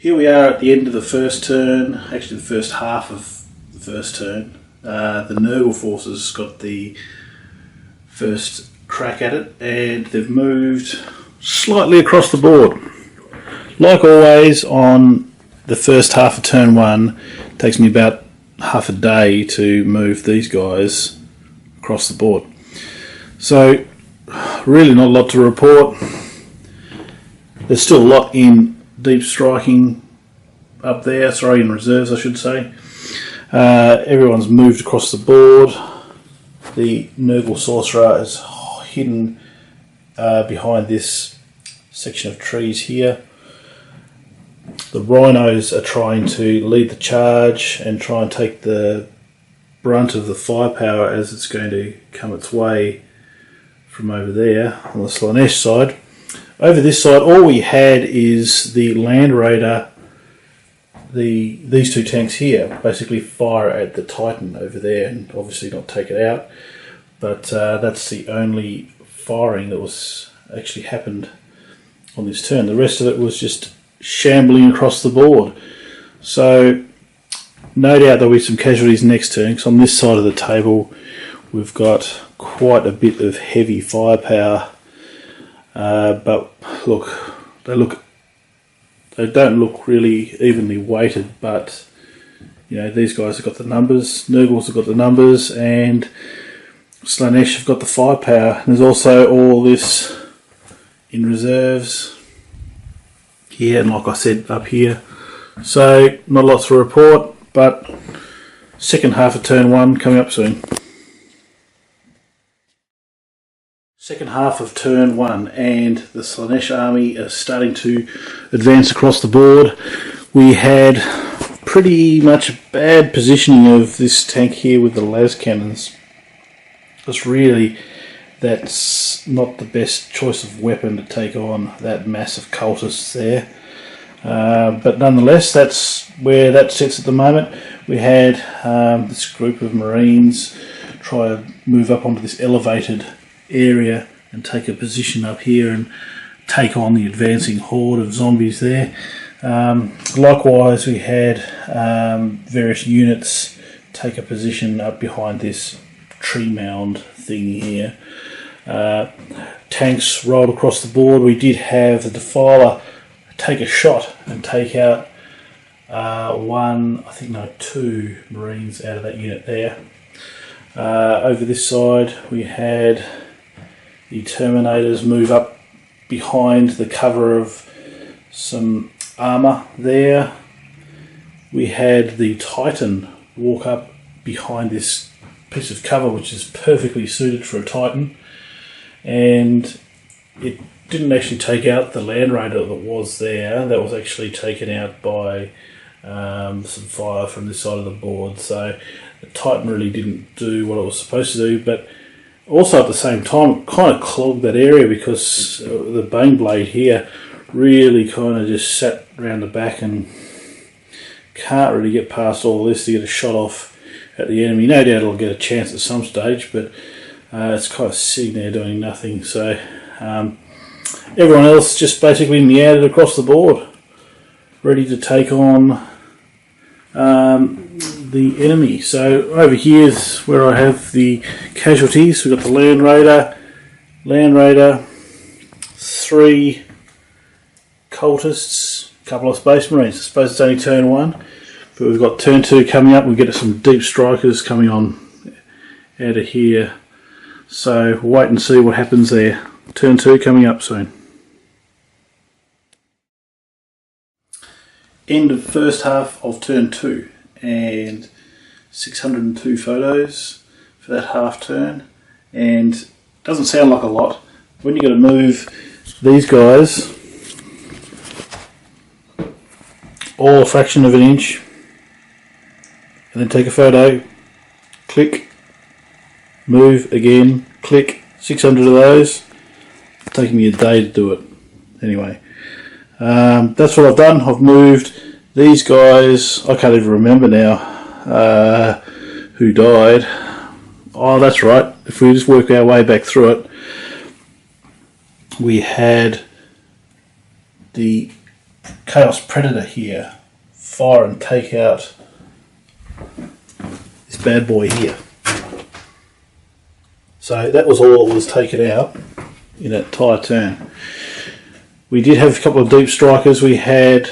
Here we are at the end of the first turn, actually the first half of the first turn. The Nurgle forces got the first crack at it and they've moved slightly across the board. Like always on the first half of turn one, it takes me about half a day to move these guys across the board. So really not a lot to report. There's still a lot in deep striking up there, sorry, in reserves I should say. Everyone's moved across the board. The Nurgle Sorcerer is hidden behind this section of trees here. The Rhinos are trying to lead the charge and try and take the brunt of the firepower as it's going to come its way from over there on the Slaanesh side. Over this side, all we had is the Land Raider, these two tanks here, basically fire at the Titan over there and obviously not take it out. But that's the only firing that was actually happened on this turn. The rest of it was just shambling across the board. So no doubt there'll be some casualties next turn, because on this side of the table we've got quite a bit of heavy firepower. But look, they don't look really evenly weighted, but you know, these guys have got the numbers, Nurgles have got the numbers, and Slaanesh have got the firepower. And there's also all this in reserves here, and like I said, up here. So not a lot to report, but second half of turn one coming up soon. Second half of turn one, and the Slaanesh army are starting to advance across the board. We had pretty much a bad positioning of this tank here with the las cannons. Because really, that's not the best choice of weapon to take on that mass of cultists there. But nonetheless, that's where that sits at the moment. We had this group of Marines try to move up onto this elevated area and take a position up here and take on the advancing horde of zombies there. Likewise, we had various units take a position up behind this tree mound thing here. Tanks rolled across the board. We did have the Defiler take a shot and take out two Marines out of that unit there. Over this side we had the Terminators move up behind the cover of some armour there. We had the Titan walk up behind this piece of cover which is perfectly suited for a Titan, and it didn't actually take out the Land Raider that was there. That was actually taken out by some fire from this side of the board. So the Titan really didn't do what it was supposed to do, but also at the same time it kind of clogged that area because the Baneblade here really kind of just sat around the back and can't really get past all this to get a shot off at the enemy. No doubt it'll get a chance at some stage, but it's kind of sitting there doing nothing. So everyone else just basically meowed across the board, ready to take on the enemy. So over here is where I have the casualties. We've got the Land Raider, 3 cultists, a couple of Space Marines. I suppose it's only turn 1, but we've got turn 2 coming up. We'll get some deep strikers coming on out of here. So we'll wait and see what happens there. Turn 2 coming up soon. End of first half of turn 2, and 602 photos for that half turn, and doesn't sound like a lot. When you're going to move these guys all a fraction of an inch and then take a photo, click, move again, click, 600 of those. It's taking me a day to do it. Anyway, that's what I've done. I've moved these guys. I can't even remember now who died. Oh, that's right. If we just work our way back through it, we had the Chaos Predator here fire and take out this bad boy here. So that was all that was taken out in that entire turn. We did have a couple of deep strikers. We had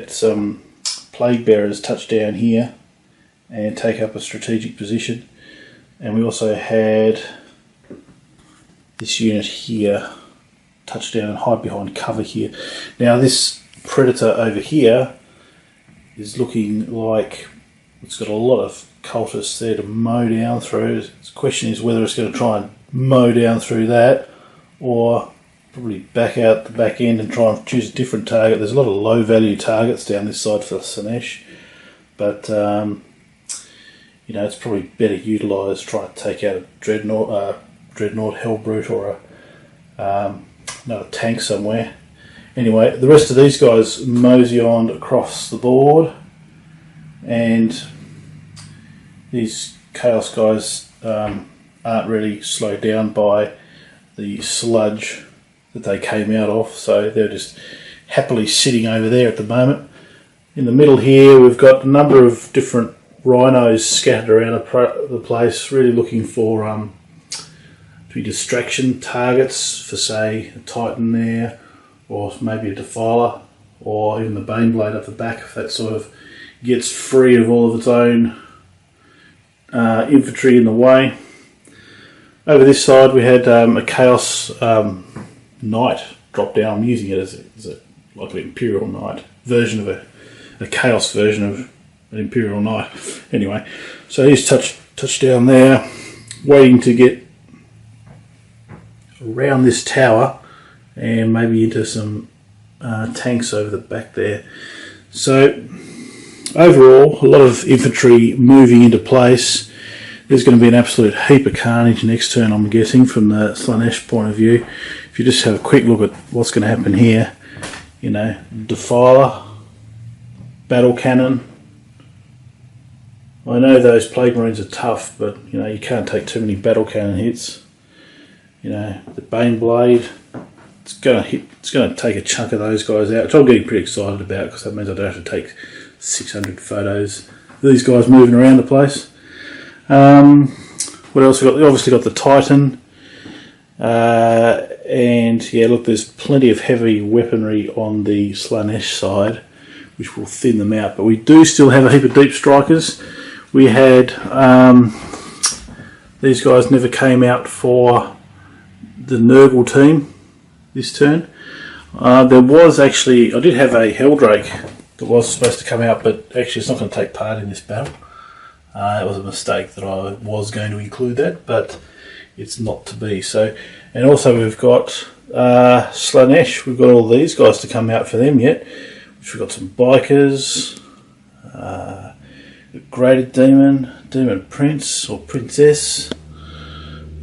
some plague bearers touch down here and take up a strategic position, and we also had this unit here touch down and hide behind cover here. Now this predator over here is looking like it's got a lot of cultists there to mow down through. The question is whether it's going to try and mow down through that, or probably back out the back end and try and choose a different target. There's a lot of low value targets down this side for Slaanesh, but you know, it's probably better utilised trying to take out a Dreadnought, Hellbrute, or another tank somewhere. Anyway, the rest of these guys mosey on across the board, and these Chaos guys aren't really slowed down by the sludge that they came out of, so they're just happily sitting over there at the moment. In the middle here we've got a number of different rhinos scattered around the place, really looking for to be distraction targets for, say, a Titan there, or maybe a Defiler, or even the Baneblade up the back, if that sort of gets free of all of its own infantry in the way. Over this side we had a Chaos Knight drop down. I'm using it as like an Imperial Knight version of a Chaos version of an Imperial Knight. Anyway, so he's touched down there, waiting to get around this tower and maybe into some tanks over the back there. So overall, a lot of infantry moving into place. There's going to be an absolute heap of carnage next turn, I'm guessing, from the Slaanesh point of view. If you just have a quick look at what's going to happen here, you know, Defiler, Battle Cannon. I know those Plague Marines are tough, but you know, you can't take too many Battle Cannon hits. You know, the Baneblade, it's going to take a chunk of those guys out, which I'm getting pretty excited about, because that means I don't have to take 600 photos of these guys moving around the place. What else we got? We obviously got the Titan, and yeah, look, there's plenty of heavy weaponry on the Slaanesh side, which will thin them out. But we do still have a heap of deep strikers. We had these guys never came out for the Nurgle team this turn. There was actually, I did have a Helldrake that was supposed to come out, but actually it's not going to take part in this battle. It was a mistake that I was going to include that, but it's not to be. So, and also we've got Slaanesh. We've got all these guys to come out for them yet. We've got some bikers, Graded Demon, Demon Prince or Princess.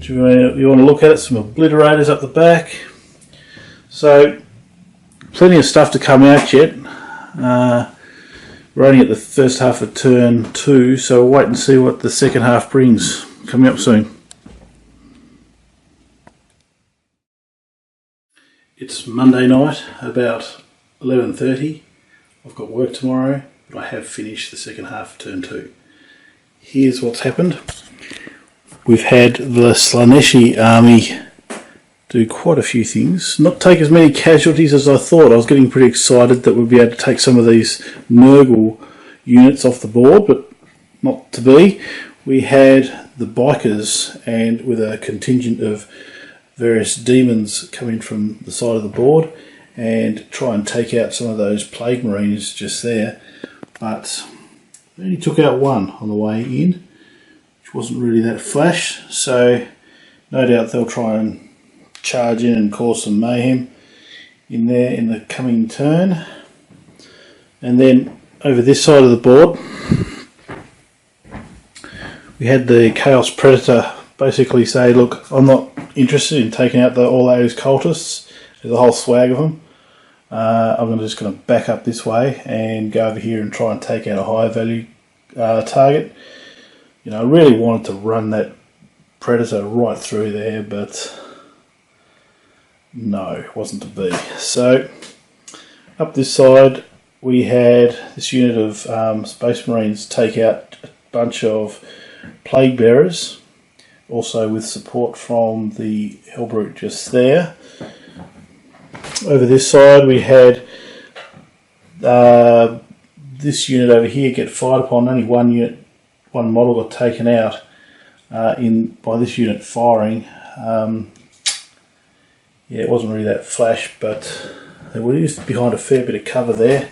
Do you want to look at it? Some Obliterators up the back. So, plenty of stuff to come out yet. We're only at the first half of turn 2, so we'll wait and see what the second half brings. Coming up soon. It's Monday night, about 11:30. I've got work tomorrow, but I have finished the second half of turn 2. Here's what's happened. We've had the Slaaneshi army do quite a few things. Not take as many casualties as I thought. I was getting pretty excited that we'd be able to take some of these Nurgle units off the board, but not to be. We had the bikers, and with a contingent of various demons coming from the side of the board, and try and take out some of those Plague Marines just there. But they only took out one on the way in, which wasn't really that flash, so no doubt they'll try and charge in and cause some mayhem in there in the coming turn. And then over this side of the board we had the Chaos Predator basically say, look, I'm not interested in taking out all those cultists. There's a whole swag of them. I'm just going to back up this way and go over here and try and take out a higher value target. You know, I really wanted to run that Predator right through there, but no, it wasn't to be. So Up this side we had this unit of Space Marines take out a bunch of Plague Bearers, also with support from the Hellbrute just there. Over this side we had this unit over here get fired upon. Only one model got taken out by this unit firing. Yeah, it wasn't really that flash, but they were used behind a fair bit of cover there.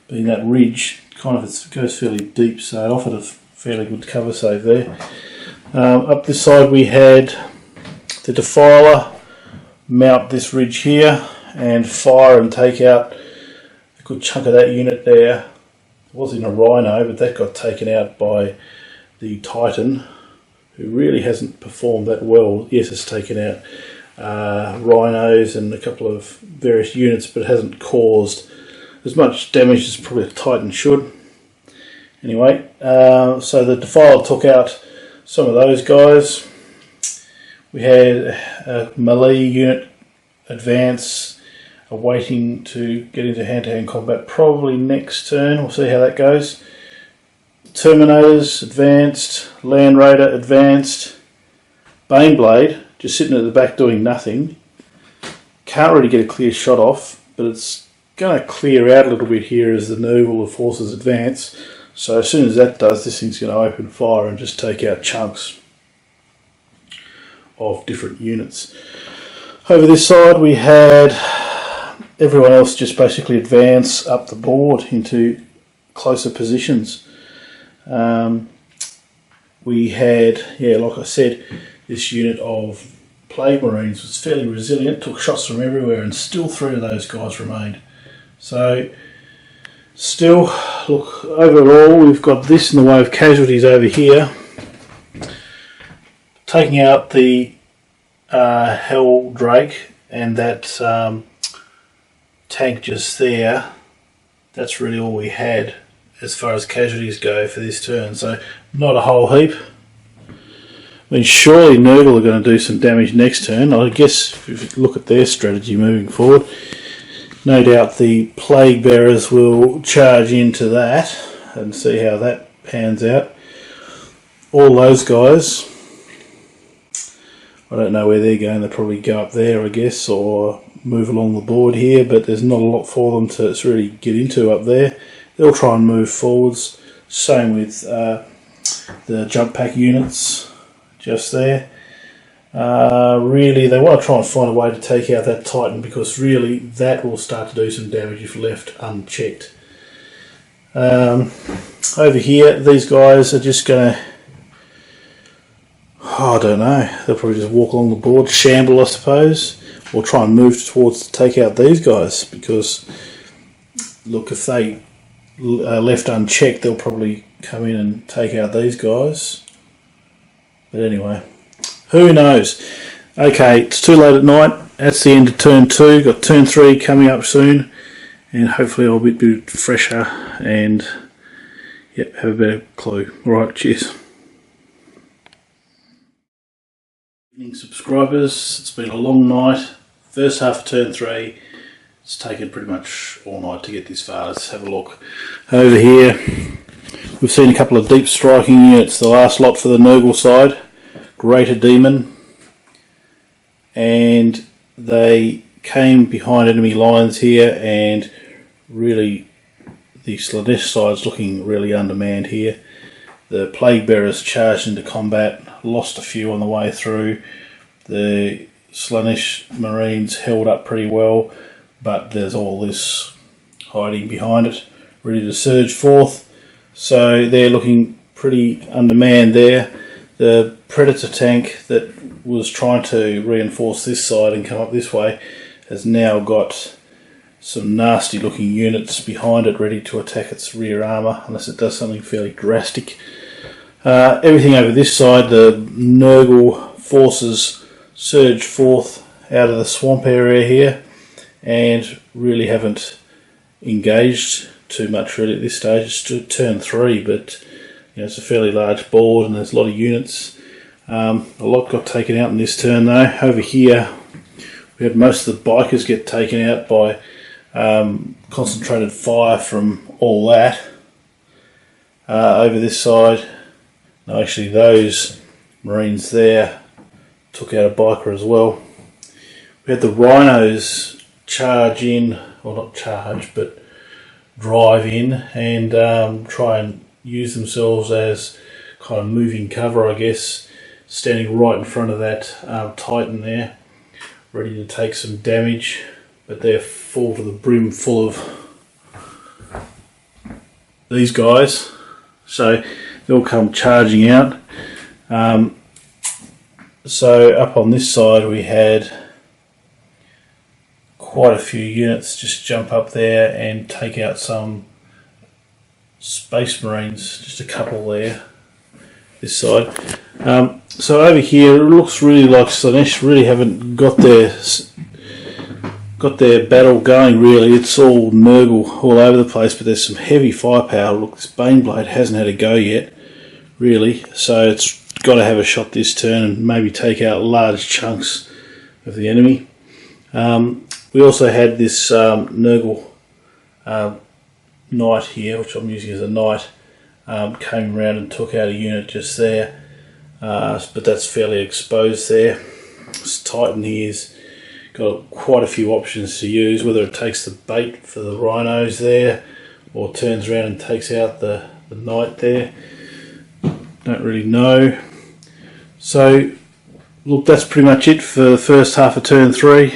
Being that ridge kind of goes fairly deep, so it offered a fairly good cover save there. Up this side we had the Defiler mount this ridge here and fire and take out a good chunk of that unit there. It was in a Rhino, but that got taken out by the Titan, who really hasn't performed that well. Yes, it's taken out Rhinos and a couple of various units, but it hasn't caused as much damage as probably a Titan should. Anyway, so the Defiler took out some of those guys. We had a melee unit advance, waiting to get into hand-to-hand combat probably next turn. We'll see how that goes. Terminators advanced, Land Raider advanced, Baneblade just sitting at the back doing nothing. Can't really get a clear shot off, but it's going to clear out a little bit here as the Nurgle forces advance. So as soon as that does, this thing's going to open fire and just take out chunks of different units. Over this side we had everyone else just basically advance up the board into closer positions. We had, like I said, this unit of Plague Marines was fairly resilient, took shots from everywhere, and still 3 of those guys remained. So still, look, overall we've got this in the way of casualties over here. Taking out the Hell Drake and that tank just there, that's really all we had as far as casualties go for this turn, so not a whole heap. I mean, surely Nurgle are going to do some damage next turn. I guess if you look at their strategy moving forward, no doubt the Plague Bearers will charge into that and see how that pans out. All those guys, I don't know where they're going. They'll probably go up there, I guess, or move along the board here, but there's not a lot for them to really get into up there. They'll try and move forwards. Same with the jump pack units just there. Really, they want to try and find a way to take out that Titan, because really that will start to do some damage if left unchecked. Over here, these guys are just going to, I don't know, they'll probably just walk along the board, shamble I suppose, or try and move towards to take out these guys, because look, if they are left unchecked, they'll probably come in and take out these guys. But anyway, who knows? Okay, it's too late at night. That's the end of turn 2. Got turn 3 coming up soon, and hopefully I'll be a bit fresher and have a better clue. Alright, cheers. Evening subscribers, it's been a long night. First half of turn 3. It's taken pretty much all night to get this far. Let's have a look. Over here, we've seen a couple of deep striking units. The last lot for the Nurgle side, Greater Demon, and they came behind enemy lines here, and really the Slaanesh side's looking really undermanned here. The Plague Bearers charged into combat, lost a few on the way through. The Slaanesh Marines held up pretty well, but there's all this hiding behind it, ready to surge forth. So they're looking pretty undermanned there. The Predator tank that was trying to reinforce this side and come up this way has now got some nasty looking units behind it ready to attack its rear armour, unless it does something fairly drastic. Everything over this side, the Nurgle forces surge forth out of the swamp area here, and really haven't engaged too much really at this stage. It's turn 3, but it's a fairly large board and there's a lot of units. A lot got taken out in this turn though. Over here we had most of the bikers get taken out by concentrated fire from all that. Over this side, no, actually those Marines there took out a biker as well. We had the rhinos charge in, or not charge, but drive in and try and use themselves as kind of moving cover, I guess, standing right in front of that Titan there, ready to take some damage, but they're full to the brim full of these guys, so they'll come charging out. So up on this side we had quite a few units just jump up there and take out some Space Marines, just a couple there, this side. So over here it looks really like Slaanesh really haven't got their battle going really. It's all Nurgle all over the place, but there's some heavy firepower. Look, this Baneblade hasn't had a go yet, really, so it's got to have a shot this turn and maybe take out large chunks of the enemy. We also had this Nurgle Knight here, which I'm using as a Knight, came around and took out a unit just there, but that's fairly exposed there. This Titan here's got quite a few options to use, whether it takes the bait for the rhinos there or turns around and takes out the Knight there. Don't really know. So look, that's pretty much it for the first half of turn 3.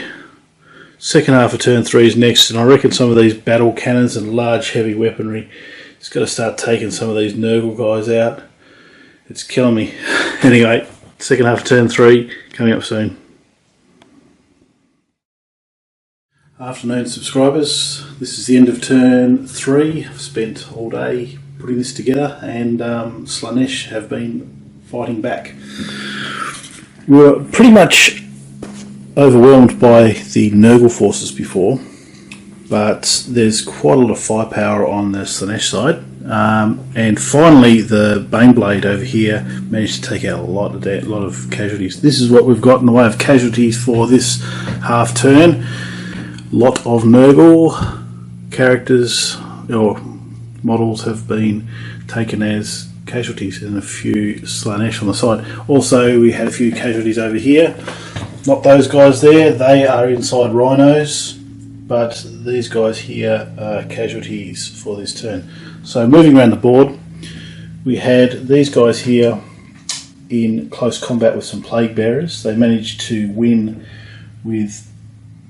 Second half of turn 3 is next, and I reckon some of these battle cannons and large heavy weaponry, it's got to start taking some of these Nurgle guys out. It's killing me. Anyway, second half of turn 3 coming up soon. Afternoon subscribers, this is the end of turn 3. I've spent all day putting this together, and Slaanesh have been fighting back. We were pretty much overwhelmed by the Nurgle forces before, but there's quite a lot of firepower on the Slaanesh side, and finally the Baneblade over here managed to take out a lot of casualties. This is what we've got in the way of casualties for this half turn. Lot of Nurgle characters or models have been taken as casualties, and a few Slaanesh on the side. Also we had a few casualties over here. Not those guys there, they are inside rhinos, but these guys here are casualties for this turn. So moving around the board, we had these guys here in close combat with some Plague Bearers. They managed to win with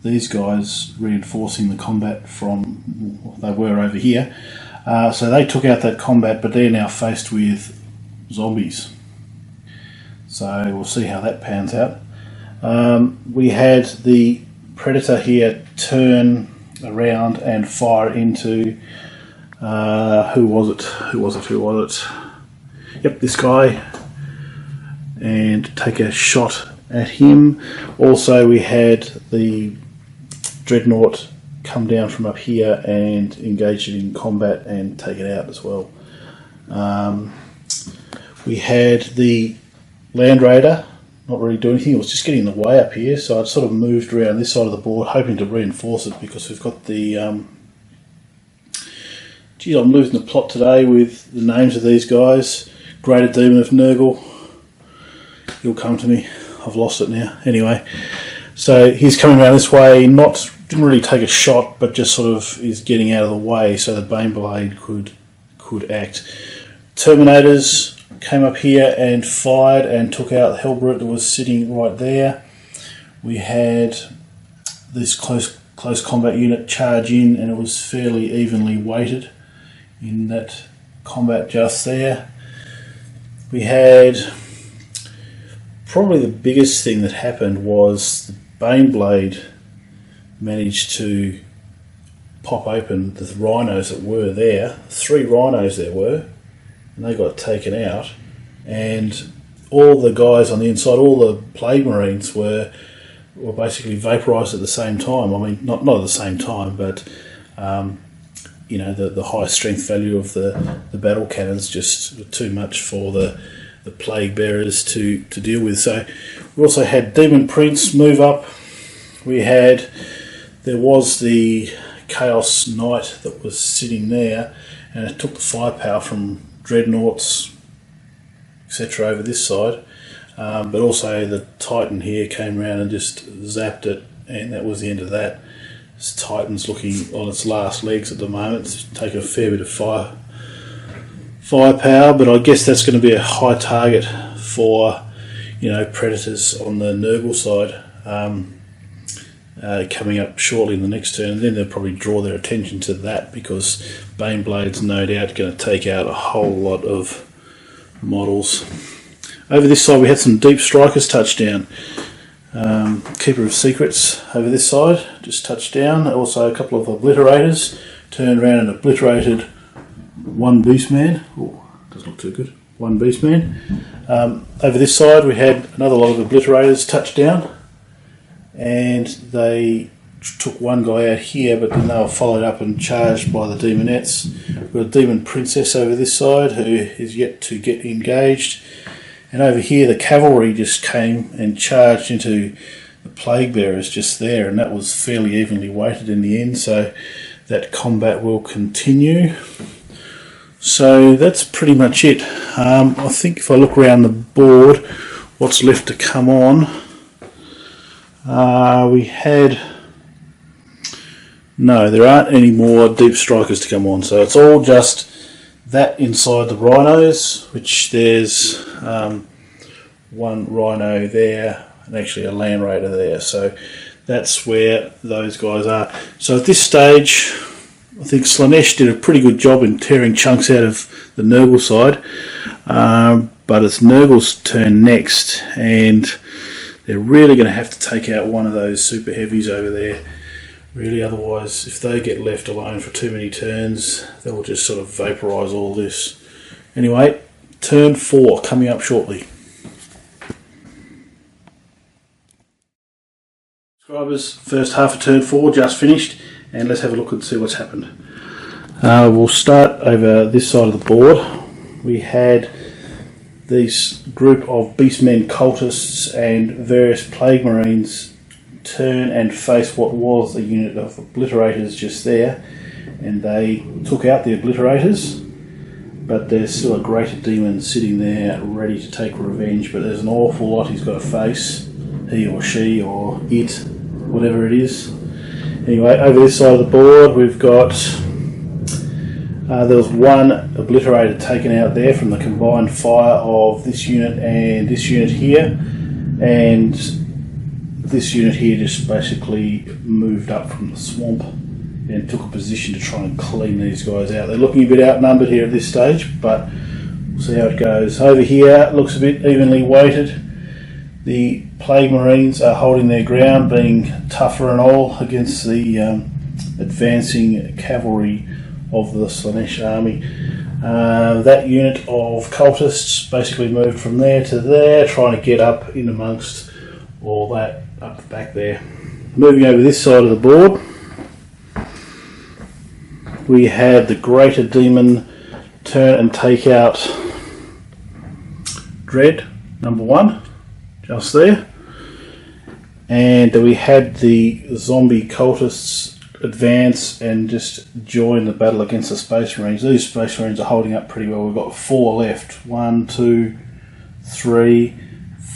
these guys reinforcing the combat from they were over here. So they took out that combat, but they're now faced with zombies. So we'll see how that pans out. We had the Predator here turn around and fire into who was it? Yep, this guy, and take a shot at him. Also we had the Dreadnought come down from up here and engage it in combat and take it out as well. We had the Land Raider not really do anything. It was just getting in the way up here, so I sort of moved around this side of the board hoping to reinforce it, because we've got the geez, I'm losing the plot today with the names of these guys. Greater Demon of Nurgle, he'll come to me, I've lost it now. Anyway, so he's coming around this way, didn't really take a shot, but just sort of is getting out of the way so the Baneblade could act. Terminators came up here and fired and took out Hellbrute that was sitting right there. We had this close combat unit charge in, and it was fairly evenly weighted in that combat just there. We had probably the biggest thing that happened was the Baneblade managed to pop open the rhinos that were there. 3 rhinos there were, and they got taken out, and all the guys on the inside, all the Plague Marines were basically vaporised at the same time. I mean, not at the same time, but you know, the high strength value of the battle cannons just too much for the Plague Bearers to deal with. So we also had Demon Prince move up. There was the Chaos Knight that was sitting there, and it took the firepower from Dreadnoughts, etc. over this side. But also the Titan here came around and just zapped it, and that was the end of that. This Titan's looking on its last legs at the moment. It's taken a fair bit of firepower, but I guess that's going to be a high target for, you know, Predators on the Nurgle side coming up shortly in the next turn, and then they'll probably draw their attention to that because Baneblade's no doubt going to take out a whole lot of models. Over this side we had some Deep Strikers touch down. Keeper of Secrets over this side just touched down. Also a couple of Obliterators turned around and obliterated one Beastman. Oh, doesn't look too good. One Beastman. Over this side we had another lot of Obliterators touch down, and they took one guy out here, but then they were followed up and charged by the Demonettes. We've got a Demon Princess over this side who is yet to get engaged. And over here the cavalry just came and charged into the Plague Bearers just there, and that was fairly evenly weighted in the end, so that combat will continue. So that's pretty much it. I think if I look around the board, what's left to come on, we had... No, there aren't any more Deep Strikers to come on, so it's all just that inside the Rhinos, which there's one Rhino there and actually a Land Raider there, so that's where those guys are. So at this stage I think Slaanesh did a pretty good job in tearing chunks out of the Nurgle side, but it's Nurgle's turn next, and they're really going to have to take out one of those super heavies over there. Really, otherwise, if they get left alone for too many turns, they will just sort of vaporise all this. Anyway, turn 4 coming up shortly. Subscribers, first half of turn 4 just finished, and let's have a look and see what's happened. We'll start over this side of the board. We had this group of Beastmen cultists and various Plague Marines turn and face what was a unit of Obliterators just there, and they took out the Obliterators, but there's still a Greater Demon sitting there ready to take revenge, but there's an awful lot he's got to face, he or she or it, whatever it is. Anyway, over this side of the board we've got there was one Obliterator taken out there from the combined fire of this unit and this unit here, and this unit here just basically moved up from the swamp and took a position to try and clean these guys out. They're looking a bit outnumbered here at this stage, but we'll see how it goes. Over here it looks a bit evenly weighted. The Plague Marines are holding their ground, being tougher and all against the advancing cavalry of the Slaanesh army. That unit of cultists basically moved from there to there, trying to get up in amongst all that up the back there. Moving over this side of the board, we had the Greater Demon turn and take out Dread, number 1, just there. And we had the zombie cultists advance and just join the battle against the Space Marines. These Space Marines are holding up pretty well. We've got 4 left. 1, 2, 3,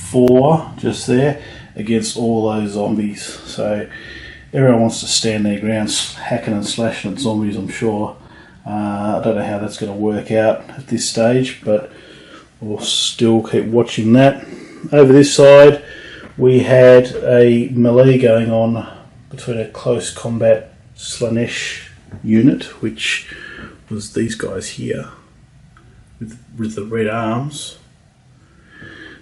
4 just there against all those zombies. So everyone wants to stand their ground, hacking and slashing at zombies, I'm sure. I don't know how that's going to work out at this stage, but we'll still keep watching that. Over this side we had a melee going on between a close combat Slaanesh unit, which was these guys here with the red arms.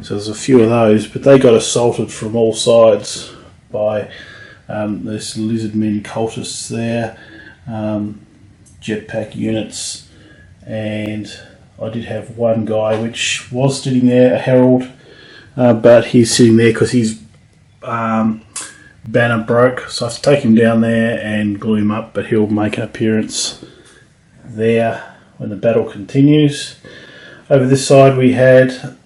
So there's a few of those, but they got assaulted from all sides by this lizardmen cultists there, jetpack units, and I did have one guy which was sitting there, a herald, but he's sitting there because his banner broke, so I have to take him down there and glue him up, but he'll make an appearance there when the battle continues. Over this side we had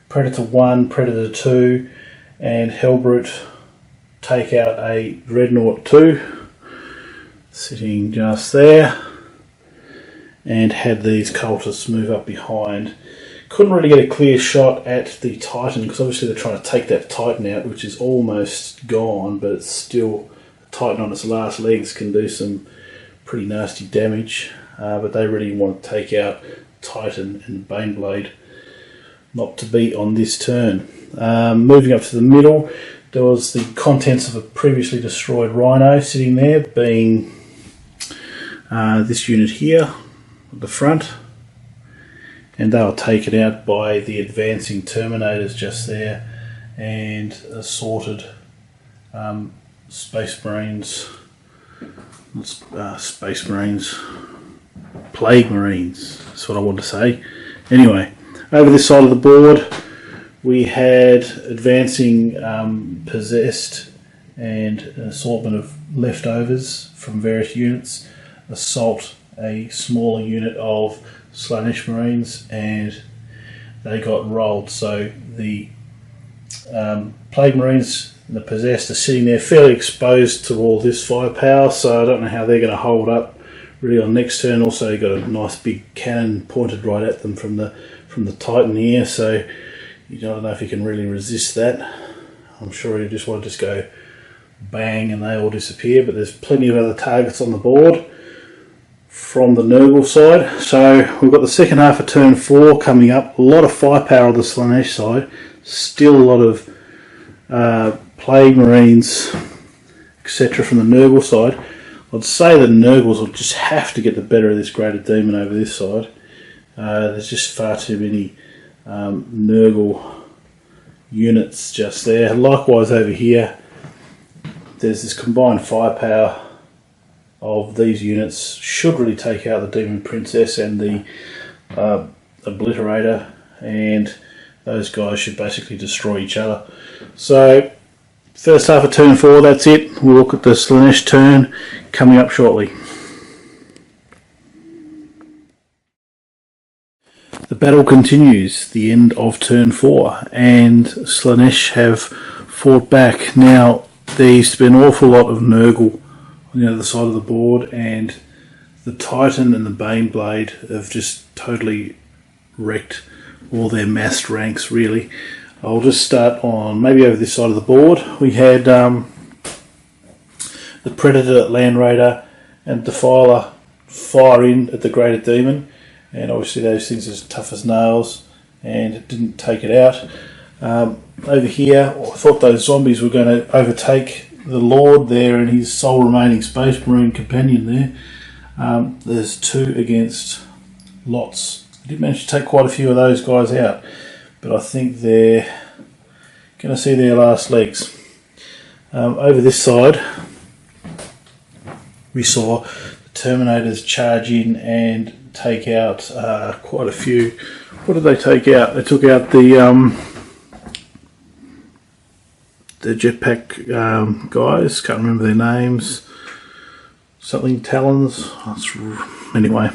Predator 1, Predator 2 and Hellbrute take out a Dreadnought 2. sitting just there, and had these cultists move up behind. Couldn't really get a clear shot at the Titan because obviously they're trying to take that Titan out, which is almost gone, but it's still, Titan on its last legs can do some pretty nasty damage. But they really want to take out Titan and Baneblade, not to be on this turn. Moving up to the middle, there was the contents of a previously destroyed Rhino sitting there, being this unit here at the front, and they were taken out by the advancing Terminators just there, and assorted Space Marines, Plague Marines, that's what I want to say. Anyway, over this side of the board we had advancing Possessed and an assortment of leftovers from various units, assault a smaller unit of Slaanesh Marines, and they got rolled. So the Plague Marines and the Possessed are sitting there fairly exposed to all this firepower, so I don't know how they're going to hold up really on next turn. Also, you've got a nice big cannon pointed right at them from the Titan here, so you don't know if you can really resist that. I'm sure you just want to go bang and they all disappear, but there's plenty of other targets on the board from the Nurgle side. So we've got the second half of turn 4 coming up. A lot of firepower on the Slaanesh side, still a lot of Plague Marines, etc. from the Nurgle side. I'd say that Nurgles will just have to get the better of this Greater Demon over this side. There's just far too many Nurgle units just there. Likewise over here, there's this combined firepower of these units. Should really take out the Demon Princess and the Obliterator, and those guys should basically destroy each other. So first half of turn 4, that's it. We'll look at the Slaanesh turn coming up shortly. The battle continues, the end of turn 4, and Slaanesh have fought back. Now, there used to be an awful lot of Nurgle on the other side of the board, and the Titan and the Baneblade have just totally wrecked all their massed ranks, really. I'll just start on maybe over this side of the board. We had the Predator, Land Raider and Defiler fire in at the Greater Demon, and obviously those things are as tough as nails, and it didn't take it out. Over here, I thought those zombies were going to overtake the Lord there and his sole remaining Space Marine companion there. There's 2 against lots. I did manage to take quite a few of those guys out, but I think they're going to see their last legs. Over this side, we saw the Terminators charge in and take out quite a few. What did they take out? They took out the jetpack guys. Can't remember their names. Something Talons. Anyway,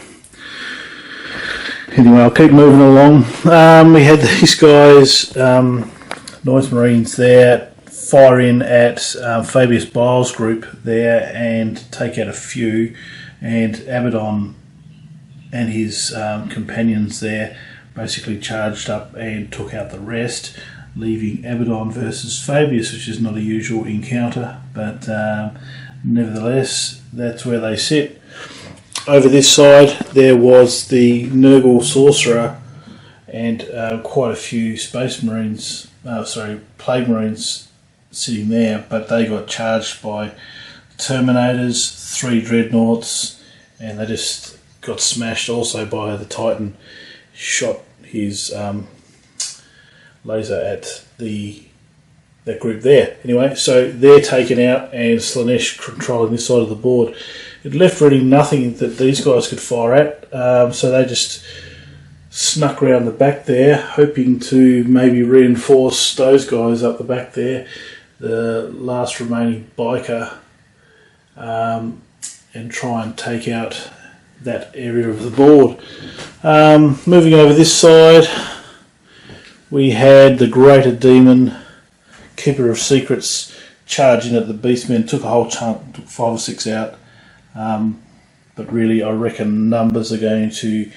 I'll keep moving along. We had these guys, Noise Marines there, fire in at Fabius Biles' group there and take out a few, and Abaddon and his companions there basically charged up and took out the rest, leaving Abaddon versus Fabius, which is not a usual encounter, but nevertheless that's where they sit. Over this side there was the Nurgle Sorcerer and quite a few Plague Marines sitting there, but they got charged by Terminators, 3 Dreadnoughts, and they just got smashed also by the Titan. Shot his laser at that group there. Anyway, so they're taken out and Slaanesh controlling this side of the board. It left really nothing that these guys could fire at, so they just snuck around the back there, hoping to maybe reinforce those guys up the back there, the last remaining biker, and try and take out that area of the board. Moving over this side, we had the Greater Demon, Keeper of Secrets, charge in at the Beastmen, took a whole chunk, took 5 or 6 out. But really I reckon numbers are going to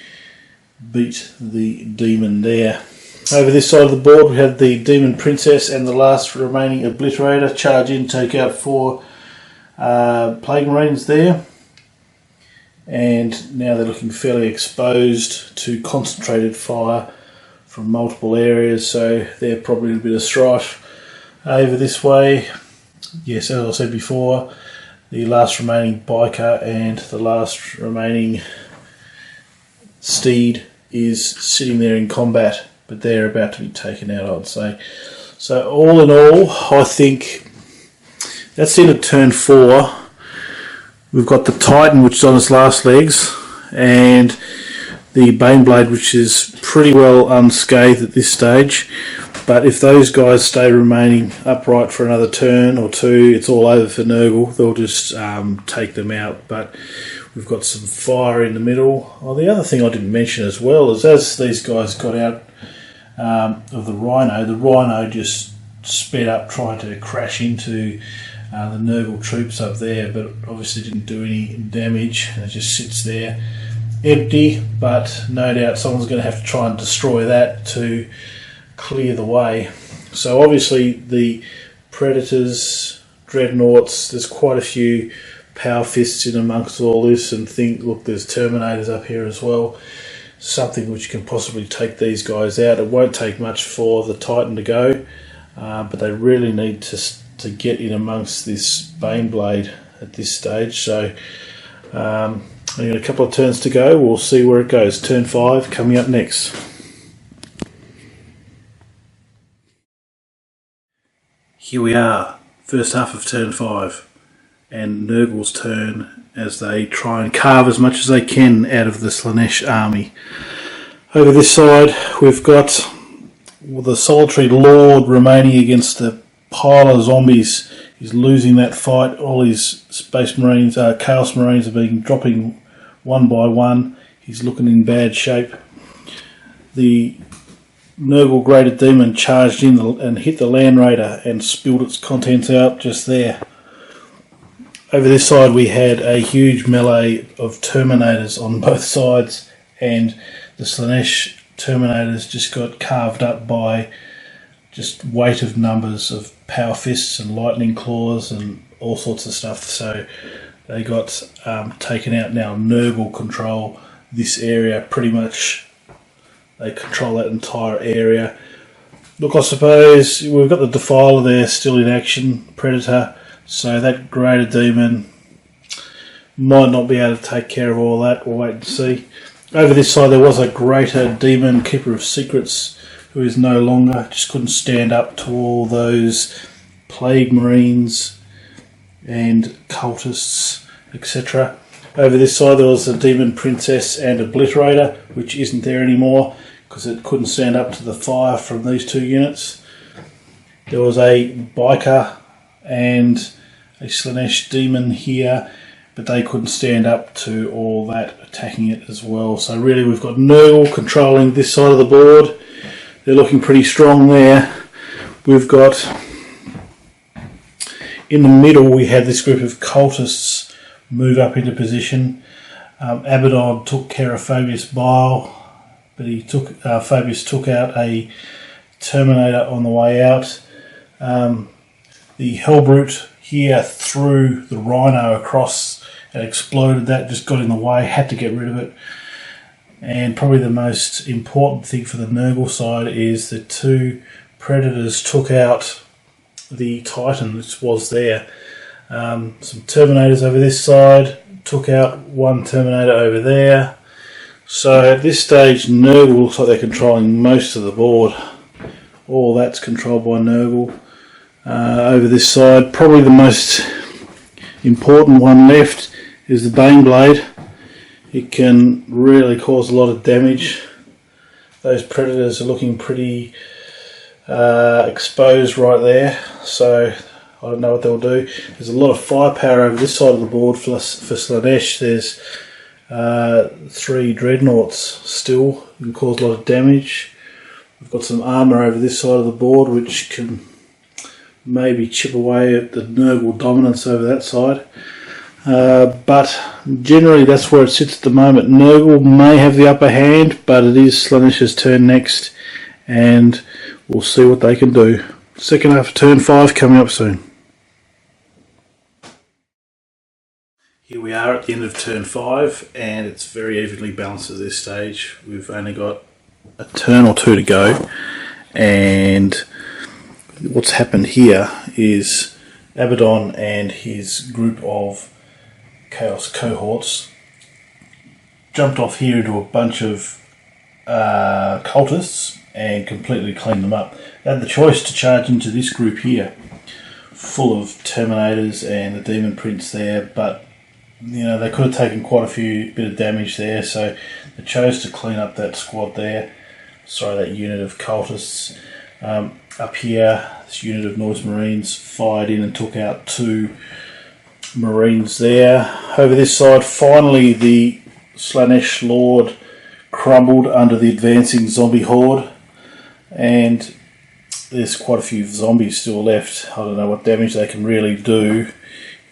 beat the demon there. Over this side of the board we have the Demon Princess and the last remaining Obliterator charge in, take out 4 Plague Marines there. And now they're looking fairly exposed to concentrated fire from multiple areas, so they're probably in a bit of strife. Over this way, yes, as I said before, the last remaining biker and the last remaining steed is sitting there in combat, but they're about to be taken out, I'd say. So all in all, I think that's the end of turn 4. We've got the Titan, which is on its last legs, and the Baneblade, which is pretty well unscathed at this stage. But if those guys stay remaining upright for another turn or 2, it's all over for Nurgle. They'll just take them out. But we've got some fire in the middle. Oh, the other thing I didn't mention as well is as these guys got out of the Rhino just sped up trying to crash into the Nurgle troops up there, but obviously didn't do any damage. It just sits there empty, but no doubt someone's going to have to try and destroy that to clear the way. So obviously the Predators, Dreadnoughts, there's quite a few Power Fists in amongst all this, and look, there's Terminators up here as well. Something which can possibly take these guys out. It won't take much for the Titan to go, but they really need to get in amongst this Baneblade at this stage. So I've got a couple of turns to go. We'll see where it goes. Turn 5 coming up next. Here we are, first half of turn 5, and Nurgle's turn as they try and carve as much as they can out of the Slaanesh army. Over this side we've got the Solitary Lord remaining against the pile of zombies. He's losing that fight. All his Space Marines, Chaos Marines are dropping one by one. He's looking in bad shape. The Nurgle Greater Demon charged in and hit the Land Raider and spilled its contents out just there. Over this side we had a huge melee of Terminators on both sides, and the Slaanesh Terminators just got carved up by just weight of numbers of Power Fists and Lightning Claws and all sorts of stuff. So they got taken out. Now Nurgle control this area pretty much. They control that entire area. Look, I suppose we've got the Defiler there still in action, Predator, so that Greater Demon might not be able to take care of all that. We'll wait and see. Over this side there was a Greater Demon, Keeper of Secrets, who is no longer, just couldn't stand up to all those Plague Marines and Cultists, etc. Over this side there was a Demon Princess and Obliterator, which isn't there anymore because it couldn't stand up to the fire from these 2 units. There was a Biker and a Slaanesh Demon here, but they couldn't stand up to all that, attacking it as well. So really we've got Nurgle controlling this side of the board. They're looking pretty strong there. We've got, in the middle we had this group of Cultists move up into position. Abaddon took care of Fabius Bile, but Fabius took out a Terminator on the way out. The Hellbrute here threw the Rhino across and exploded. That just got in the way, had to get rid of it. And probably the most important thing for the Nurgle side is the 2 Predators took out the Titan, which was there. Some Terminators over this side, took out 1 Terminator over there. So at this stage Nurgle looks like they're controlling most of the board. All that's controlled by Nurgle. Over this side, probably the most important one left is the Baneblade. It can really cause a lot of damage. Those Predators are looking pretty exposed right there, so I don't know what they'll do. There's a lot of firepower over this side of the board for Slaanesh. There's 3 Dreadnoughts still, can cause a lot of damage. We've got some armour over this side of the board which can maybe chip away at the Nurgle dominance over that side. but generally that's where it sits at the moment. Nurgle may have the upper hand, but it is Slaaneish's turn next, and we'll see what they can do. Second half of turn 5 coming up soon. Here we are at the end of turn 5, and it's very evenly balanced at this stage. We've only got a turn or two to go, and what's happened here is Abaddon and his group of Chaos cohorts jumped off here into a bunch of cultists and completely cleaned them up. They had the choice to charge into this group here, full of Terminators and the Demon Prince there, but you know, they could have taken quite a bit of damage there, so they chose to clean up that squad there. Sorry, that unit of cultists. Up here, this unit of Noise Marines fired in and took out 2 Marines there. Over this side, finally the Slaanesh Lord crumbled under the advancing zombie horde, and there's quite a few zombies still left. I don't know what damage they can really do.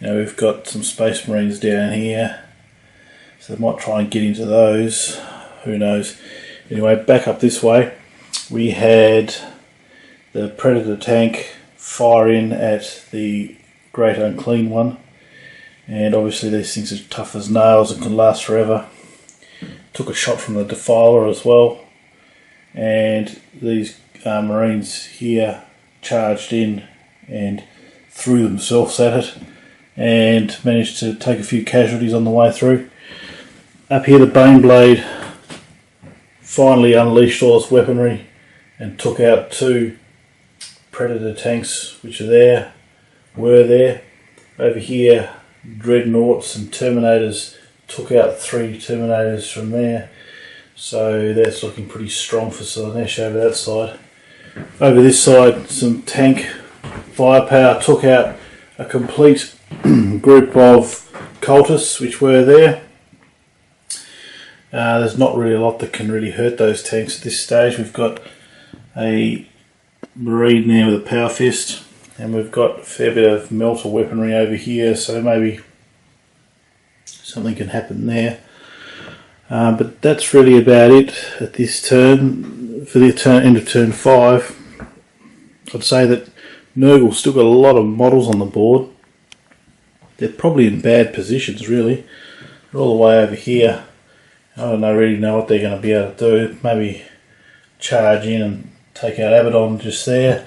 You know, we've got some Space Marines down here, so they might try and get into those. Who knows? Anyway, back up this way, we had the Predator tank fire in at the Great Unclean One, and obviously these things are tough as nails and can last forever. Took a shot from the Defiler as well, and these Marines here charged in and threw themselves at it, and managed to take a few casualties on the way through. Up here the Baneblade finally unleashed all its weaponry and took out 2 Predator tanks which were there. Over here Dreadnoughts and Terminators took out 3 Terminators from there, so that's looking pretty strong for Slaanesh over that side. Over this side, some tank firepower took out a complete group of cultists which were there. There's not really a lot that can really hurt those tanks at this stage. We've got a Marine there with a Power Fist, and we've got a fair bit of melter weaponry over here, so maybe something can happen there. But that's really about it at this turn. For the end of turn 5, I'd say that Nurgle's still got a lot of models on the board. They're probably in bad positions, really. They're all the way over here. I don't really know what they're going to be able to do. Maybe charge in and take out Abaddon just there,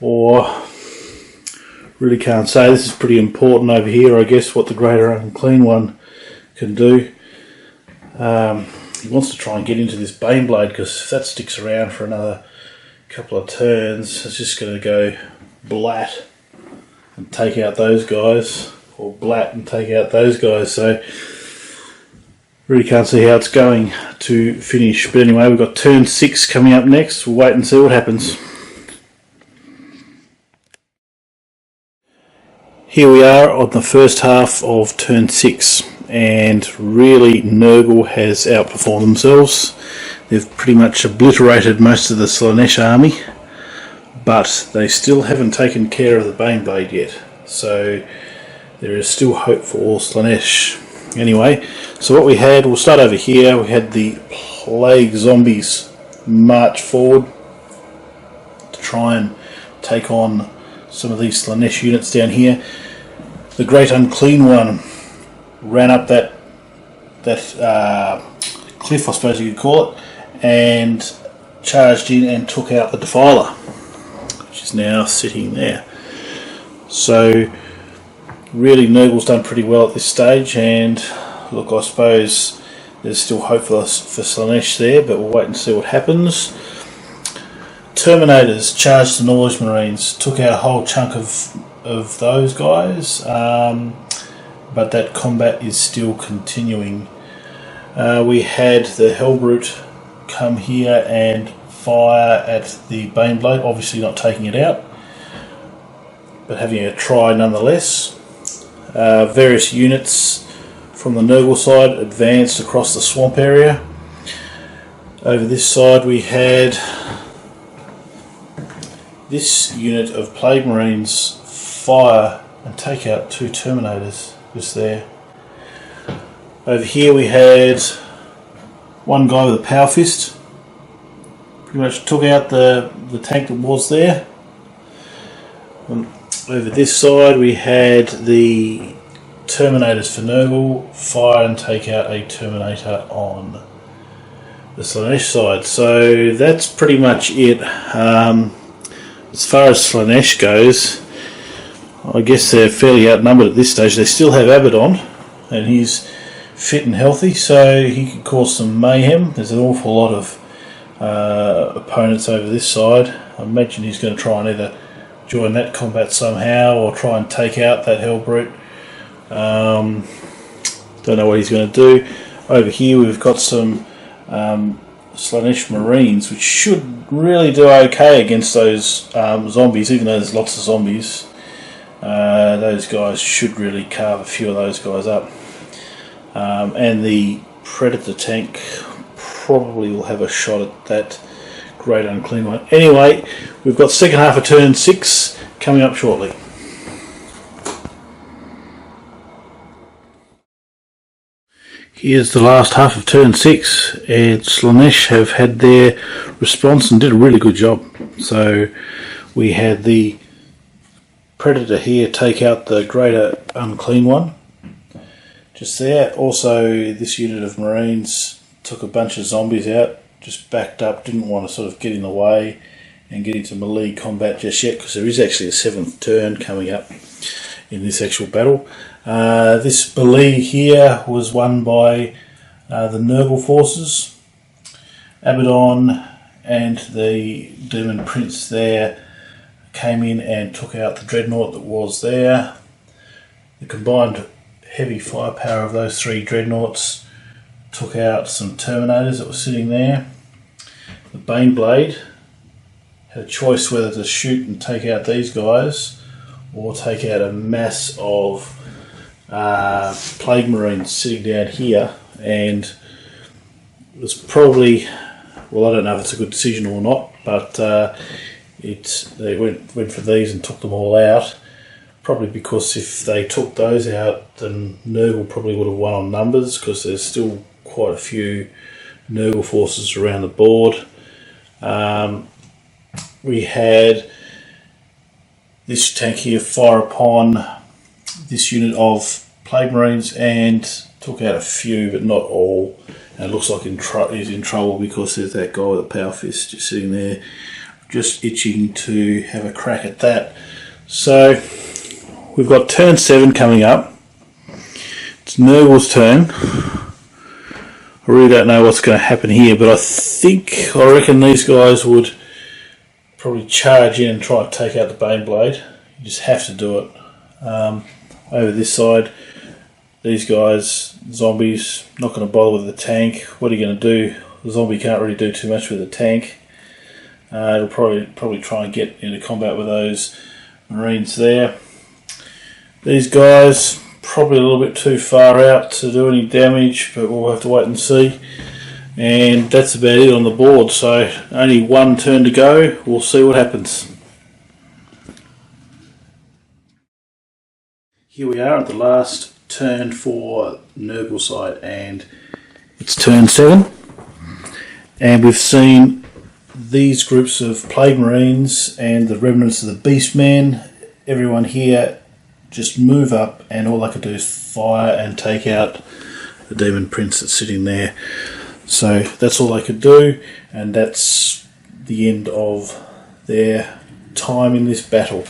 or really can't say. This is pretty important over here, I guess, what the Greater Unclean One can do. He wants to try and get into this Baneblade, because if that sticks around for another couple of turns, it's just going to go blat and take out those guys, or blat and take out those guys, so really can't see how it's going to finish. But anyway, we've got turn 6 coming up next. We'll wait and see what happens. Here we are on the first half of turn 6, and really Nurgle has outperformed themselves. They've pretty much obliterated most of the Slaanesh army, but they still haven't taken care of the Baneblade yet, so there is still hope for all Slaanesh. Anyway, so what we had, we'll start over here. We had the Plague Zombies march forward to try and take on some of these Slaanesh units down here. The Great Unclean One ran up that cliff, I suppose you could call it, and charged in and took out the Defiler, which is now sitting there. So really Nurgle's done pretty well at this stage, and look, I suppose there's still hope for Slaanesh there, but we'll wait and see what happens. Terminators charged the Noise Marines, took out a whole chunk of those guys, but that combat is still continuing. We had the Hellbrute come here and fire at the Baneblade, obviously not taking it out, but having a try nonetheless. Various units from the Nurgle side advanced across the swamp area. Over this side we had this unit of Plague Marines fire and take out 2 Terminators. just there. Over here we had one guy with a power fist. Pretty much took out the tank that was there. Over this side we had the Terminators for Nurgle fire and take out a Terminator on the Slaanesh side. So that's pretty much it. As far as Slaanesh goes, I guess they're fairly outnumbered at this stage. They still have Abaddon, and he's fit and healthy, so he could cause some mayhem. There's an awful lot of opponents over this side. I imagine he's going to try and either join that combat somehow or try and take out that Hellbrute. Don't know what he's going to do. Over here we've got some Slaanesh Marines, which should really do okay against those zombies, even though there's lots of zombies. Those guys should really carve a few of those guys up. And the Predator tank probably will have a shot at that Great Unclean One. Anyway, we've got second half of turn 6 coming up shortly. Here's the last half of turn 6, and Slaanesh have had their response and did a really good job. So we had the Predator here take out the Greater Unclean One, just there. Also this unit of Marines took a bunch of zombies out, just backed up, didn't want to sort of get in the way and get into melee combat just yet, because there is actually a 7th turn coming up in this actual battle. This melee here was won by the Nurgle forces. Abaddon and the Demon Prince there came in and took out the Dreadnought that was there. The combined heavy firepower of those 3 Dreadnoughts took out some Terminators that were sitting there. The Baneblade had a choice whether to shoot and take out these guys or take out a mass of Plague Marines sitting down here, and it was probably, well, I don't know if it's a good decision or not, but they went for these and took them all out. Probably because if they took those out, then Nurgle probably would have won on numbers, because there's still quite a few Nurgle forces around the board. We had this tank here fire upon this unit of Plague Marines and took out a few, but not all. And it looks like he's in trouble, because there's that guy with a power fist just sitting there, just itching to have a crack at that. So we've got turn 7 coming up. It's Nurgle's turn. I really don't know what's going to happen here, but I reckon these guys would probably charge in and try and take out the Baneblade. You just have to do it. Over this side, these guys, zombies, not going to bother with the tank. What are you going to do? The zombie can't really do too much with the tank. It'll probably try and get into combat with those Marines there. These guys probably a little bit too far out to do any damage, but we'll have to wait and see. And that's about it on the board, so only one turn to go. We'll see what happens. Here we are at the last turn for Nurgle side, and it's turn 7, and we've seen these groups of Plague Marines and the remnants of the Beastmen. Everyone here just move up, and all they could do is fire and take out the Demon Prince that's sitting there. So that's all they could do, and that's the end of their time in this battle.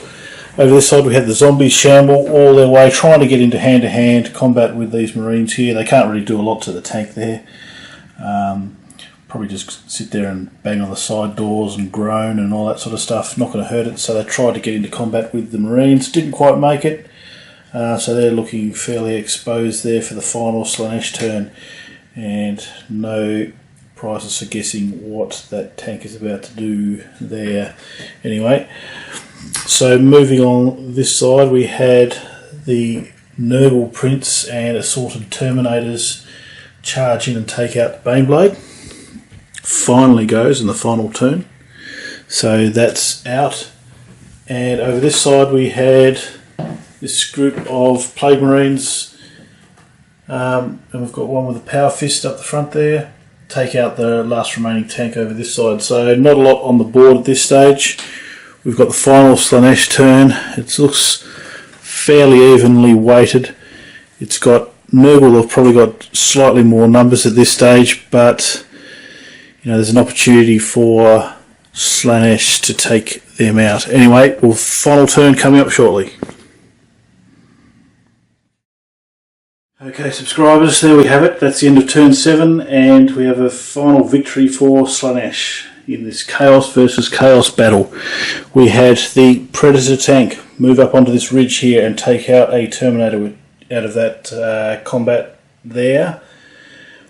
Over this side we have the zombies shamble all their way, trying to get into hand-to-hand combat with these Marines here. They can't really do a lot to the tank there. Probably just sit there and bang on the side doors and groan and all that sort of stuff. Not going to hurt it, so they tried to get into combat with the Marines. Didn't quite make it, so they're looking fairly exposed there for the final Slaanesh turn. And no prizes for guessing what that tank is about to do there. Anyway, so moving on this side, we had the Nurgle Prince and assorted Terminators charge in and take out the Baneblade. Finally goes in the final turn. So that's out. And over this side we had this group of Plague Marines And we've got one with a power fist up the front there. Take out the last remaining tank over this side. So not a lot on the board at this stage. We've got the final Slanesh turn. It looks fairly evenly weighted. It's got Nurgle have probably got slightly more numbers at this stage, but you know, there's an opportunity for Slanesh to take them out. Anyway, final turn coming up shortly. Okay, subscribers, there we have it. That's the end of turn 7, and we have a final victory for Slanesh in this Chaos versus Chaos battle. We had the Predator tank move up onto this ridge here and take out a Terminator out of that combat there.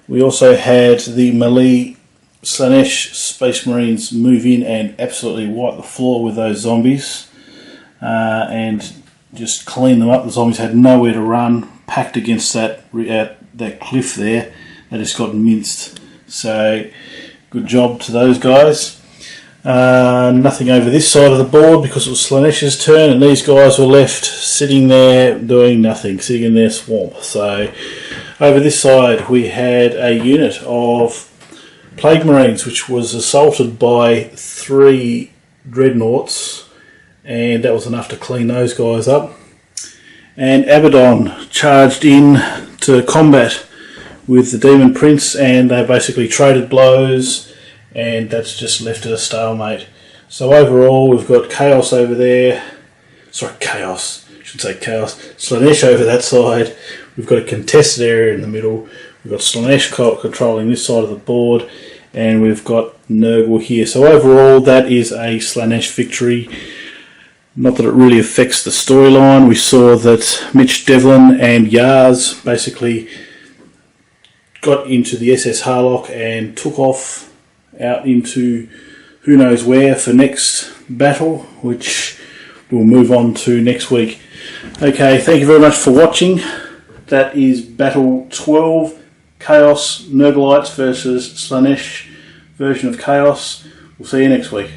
We also had the melee Slanesh Space Marines move in and absolutely wipe the floor with those zombies and just clean them up. The zombies had nowhere to run, packed against that cliff there. They just got minced. So good job to those guys. Nothing over this side of the board because it was Slanesh's turn, and these guys were left sitting there doing nothing, sitting in their swamp. So over this side we had a unit of Plague Marines which was assaulted by 3 Dreadnoughts, and that was enough to clean those guys up. And Abaddon charged in to combat with the Demon Prince, and they basically traded blows, and that's just left at a stalemate. So overall we've got Chaos over there, Chaos, I should say Chaos, Slanesh over that side, we've got a contested area in the middle, we've got Slanesh controlling this side of the board, and we've got Nurgle here. So overall that is a Slanesh victory. Not that it really affects the storyline. We saw that Mitch Devlin and Yars basically got into the SS Harlock and took off out into who knows where for next battle, which we'll move on to next week. Okay, thank you very much for watching. That is Battle 12, Chaos Nurglites versus Slanesh version of Chaos. We'll see you next week.